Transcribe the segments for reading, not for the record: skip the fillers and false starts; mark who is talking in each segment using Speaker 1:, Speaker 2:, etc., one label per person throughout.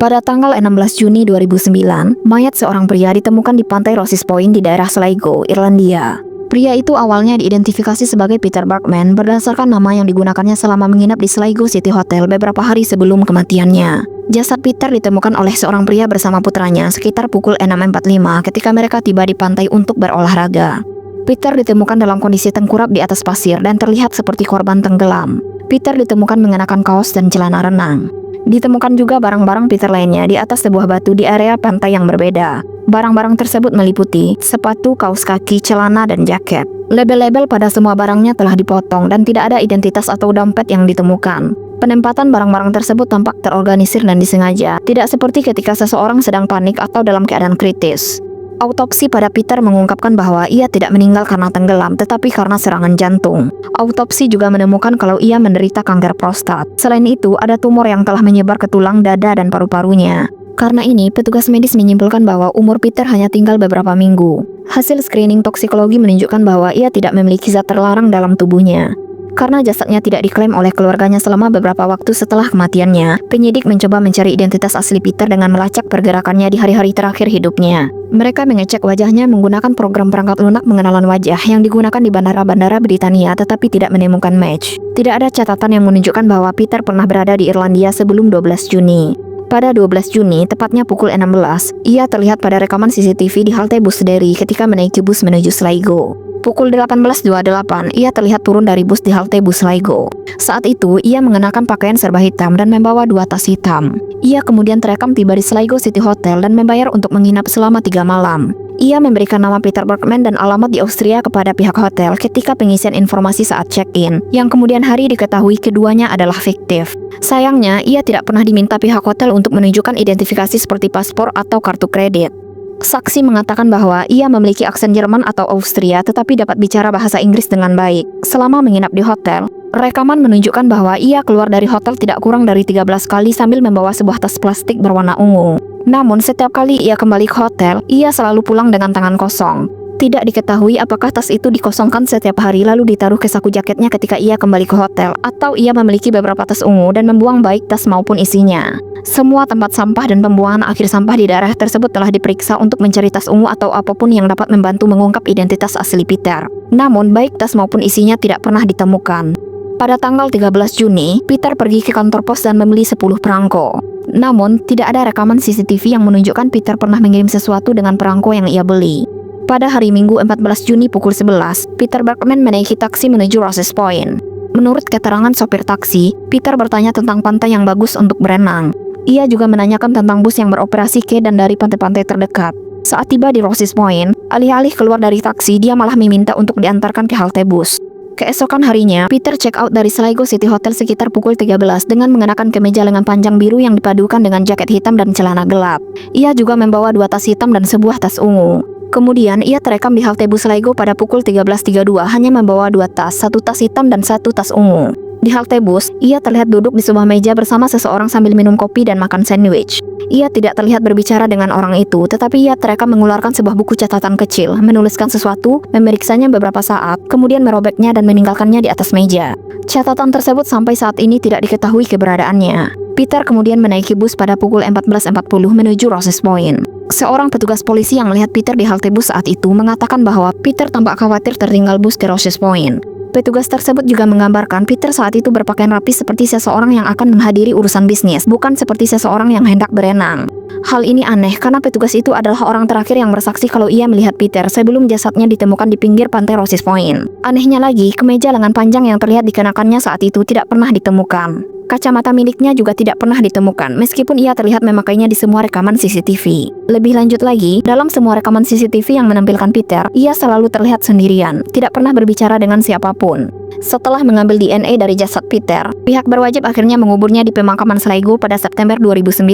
Speaker 1: Pada tanggal 16 Juni 2009, mayat seorang pria ditemukan di pantai Rosses Point di daerah Sligo, Irlandia. Pria itu awalnya diidentifikasi sebagai Peter Bergman berdasarkan nama yang digunakannya selama menginap di Sligo City Hotel beberapa hari sebelum kematiannya. Jasad Peter ditemukan oleh seorang pria bersama putranya sekitar pukul 6.45 ketika mereka tiba di pantai untuk berolahraga. Peter ditemukan dalam kondisi tengkurap di atas pasir dan terlihat seperti korban tenggelam. Peter ditemukan mengenakan kaos dan celana renang. Ditemukan juga barang-barang Peter lainnya di atas sebuah batu di area pantai yang berbeda. Barang-barang tersebut meliputi sepatu, kaos kaki, celana, dan jaket. Label-label pada semua barangnya telah dipotong dan tidak ada identitas atau dompet yang ditemukan. Penempatan barang-barang tersebut tampak terorganisir dan disengaja, tidak seperti ketika seseorang sedang panik atau dalam keadaan kritis. Autopsi pada Peter mengungkapkan bahwa ia tidak meninggal karena tenggelam, tetapi karena serangan jantung. Autopsi juga menemukan kalau ia menderita kanker prostat. Selain itu, ada tumor yang telah menyebar ke tulang dada dan paru-parunya. Karena ini, petugas medis menyimpulkan bahwa umur Peter hanya tinggal beberapa minggu. Hasil screening toksikologi menunjukkan bahwa ia tidak memiliki zat terlarang dalam tubuhnya. Karena jasadnya tidak diklaim oleh keluarganya selama beberapa waktu setelah kematiannya, penyidik mencoba mencari identitas asli Peter dengan melacak pergerakannya di hari-hari terakhir hidupnya. Mereka mengecek wajahnya menggunakan program perangkat lunak pengenalan wajah yang digunakan di bandara-bandara Britania tetapi tidak menemukan match. Tidak ada catatan yang menunjukkan bahwa Peter pernah berada di Irlandia sebelum 12 Juni. Pada 12 Juni, tepatnya pukul 16, ia terlihat pada rekaman CCTV di halte bus Derry ketika menaiki bus menuju Sligo. Pukul 18.28, ia terlihat turun dari bus di halte bus Sligo. Saat itu, ia mengenakan pakaian serba hitam dan membawa 2 tas hitam. Ia kemudian terekam tiba di Sligo City Hotel dan membayar untuk menginap selama 3 malam. Ia memberikan nama Peter Bergman dan alamat di Austria kepada pihak hotel ketika pengisian informasi saat check-in, yang kemudian hari diketahui keduanya adalah fiktif. Sayangnya, ia tidak pernah diminta pihak hotel untuk menunjukkan identifikasi seperti paspor atau kartu kredit. Saksi mengatakan bahwa ia memiliki aksen Jerman atau Austria tetapi dapat bicara bahasa Inggris dengan baik. Selama menginap di hotel, rekaman menunjukkan bahwa ia keluar dari hotel tidak kurang dari 13 kali sambil membawa sebuah tas plastik berwarna ungu. Namun setiap kali ia kembali ke hotel, ia selalu pulang dengan tangan kosong. Tidak diketahui apakah tas itu dikosongkan setiap hari lalu ditaruh ke saku jaketnya ketika ia kembali ke hotel, atau ia memiliki beberapa tas ungu dan membuang baik tas maupun isinya. Semua tempat sampah dan pembuangan akhir sampah di daerah tersebut telah diperiksa untuk mencari tas ungu atau apapun yang dapat membantu mengungkap identitas asli Peter. Namun baik tas maupun isinya tidak pernah ditemukan. Pada tanggal 13 Juni, Peter pergi ke kantor pos dan membeli 10 perangko. Namun, tidak ada rekaman CCTV yang menunjukkan Peter pernah mengirim sesuatu dengan perangko yang ia beli. Pada hari Minggu 14 Juni pukul 11, Peter Bergman menaiki taksi menuju Rosses Point. Menurut keterangan sopir taksi, Peter bertanya tentang pantai yang bagus untuk berenang. Ia juga menanyakan tentang bus yang beroperasi ke dan dari pantai-pantai terdekat. Saat tiba di Rosses Point, alih-alih keluar dari taksi, dia malah meminta untuk diantarkan ke halte bus. Keesokan harinya, Peter check out dari Sligo City Hotel sekitar pukul 13 dengan mengenakan kemeja lengan panjang biru yang dipadukan dengan jaket hitam dan celana gelap. Ia juga membawa 2 tas hitam dan sebuah tas ungu. Kemudian, ia terekam di halte bus Sligo pada pukul 13.32 hanya membawa 2 tas, 1 tas hitam dan 1 tas ungu. Di halte bus, ia terlihat duduk di sebuah meja bersama seseorang sambil minum kopi dan makan sandwich. Ia tidak terlihat berbicara dengan orang itu, tetapi ia terekam mengeluarkan sebuah buku catatan kecil, menuliskan sesuatu, memeriksanya beberapa saat, kemudian merobeknya dan meninggalkannya di atas meja. Catatan tersebut sampai saat ini tidak diketahui keberadaannya. Peter kemudian menaiki bus pada pukul 14.40 menuju Rosses Point. Seorang petugas polisi yang melihat Peter di halte bus saat itu mengatakan bahwa Peter tampak khawatir tertinggal bus ke Rosses Point. Petugas tersebut juga menggambarkan Peter saat itu berpakaian rapi seperti seseorang yang akan menghadiri urusan bisnis, bukan seperti seseorang yang hendak berenang. Hal ini aneh karena petugas itu adalah orang terakhir yang bersaksi kalau ia melihat Peter sebelum jasadnya ditemukan di pinggir pantai Rosses Point. Anehnya lagi, kemeja lengan panjang yang terlihat dikenakannya saat itu tidak pernah ditemukan. Kacamata miliknya juga tidak pernah ditemukan, meskipun ia terlihat memakainya di semua rekaman CCTV. Lebih lanjut lagi, dalam semua rekaman CCTV yang menampilkan Peter, ia selalu terlihat sendirian, tidak pernah berbicara dengan siapapun. Setelah mengambil DNA dari jasad Peter, pihak berwajib akhirnya menguburnya di pemakaman Sligo pada September 2009.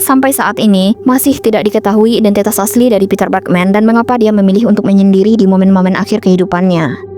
Speaker 1: Sampai saat ini, masih tidak diketahui identitas asli dari Peter Bergman dan mengapa dia memilih untuk menyendiri di momen-momen akhir kehidupannya.